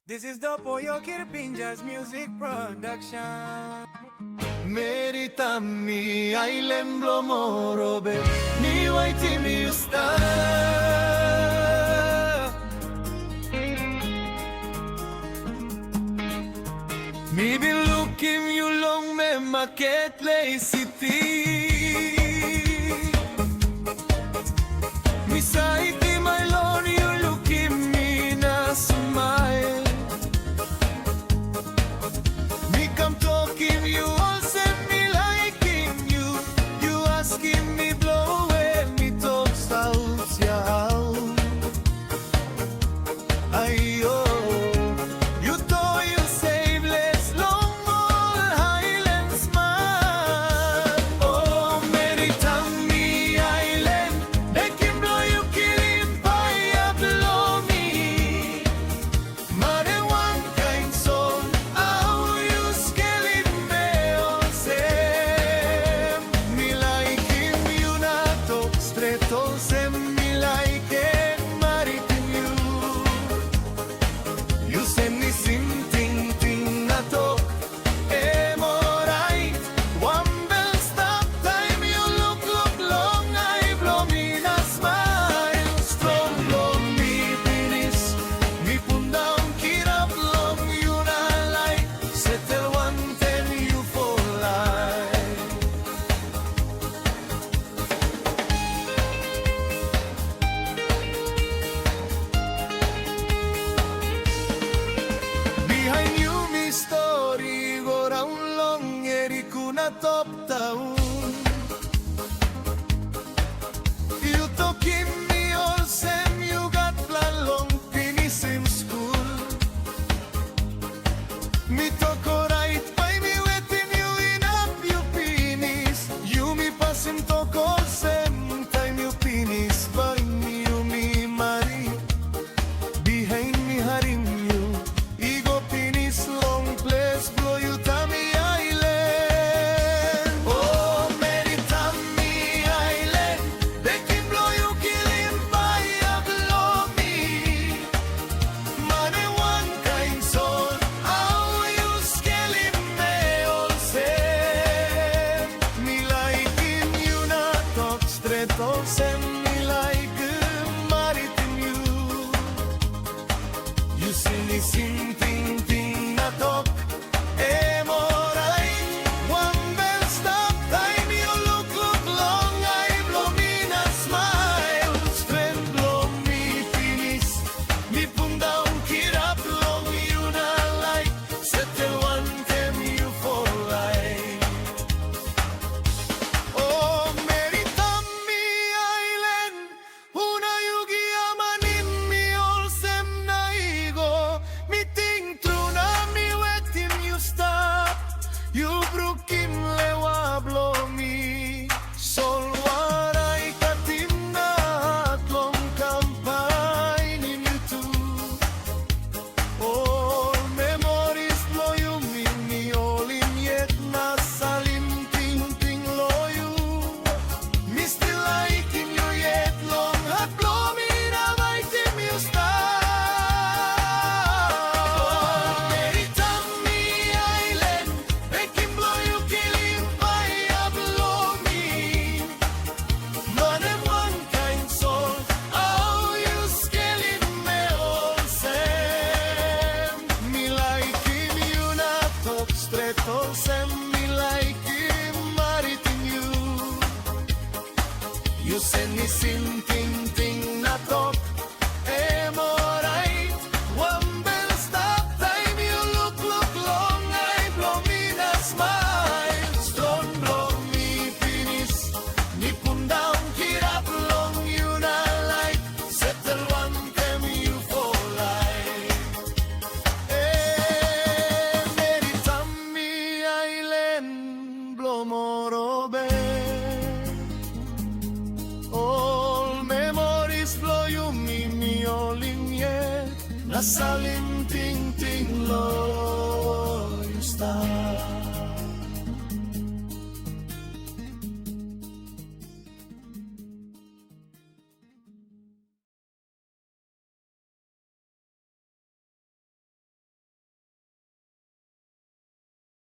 This is the Pollo Kirpinjas music production. मेरी तम्मी आइलें ब्लोमोरोबे ni waiti mi usta Mi bin looking you long me market lay city Mi saiti my lord you looking me na smile Me come talking you all send me liking you You asking me blow away me talk south yeah Ayo You thought you save less long all Highlands man Oh Mary Tammy Island They can blow you kill him by a blow me Mare one kind soul How you scaling me all same Me like him you not talk straight all same me like it maritim you You send me something thing na talk am alright One bell stop time you look long I blow me na smile Strong blow me finish Me put down kirap long you na like Settle one ten you for life Behind you me story go round long eri kuna top town You talking me all same you got plan long finish in school Me talk alright by me waiting you in up you finish You me passing talk all same time you finish by me you me marry Behind me harim you Ego finish long place blow you Tammy Island Oh Mary Tammy Island They can blow you kill him by a blow me Money one kind soul How you scaling me all same Me like him you not talk straight all same Me like him maritim you You see me something thing na talk am alright One bell stop time you look long I blow me na smile Strength blow me finish Me put down kirap long you na like Settle one time you for life Oh Mary Tammy Island Una yugi amanin mi all sem na igo Me think through na me waiting you stop You broke him lewa blow me Sol waray katim na atlong kampay ni you too All memories blow you me all in yet na salim ting ting low you Me still liking you yet long hot blow me na waiting you stop Mary Tammy Island They can blow you kill him by a blow me Money one kind soul How you scaling me all same Me like him you not talk straight all same Me like him maritim you You send me something thing na talk am alright One bell stop time you look long I blow me na smile Strong blow me finish Me put down kirap long you na like Settle one time you for life Mary Tammy Island Blomorobe All memories blow you me all in yet Nasalim ting ting low you start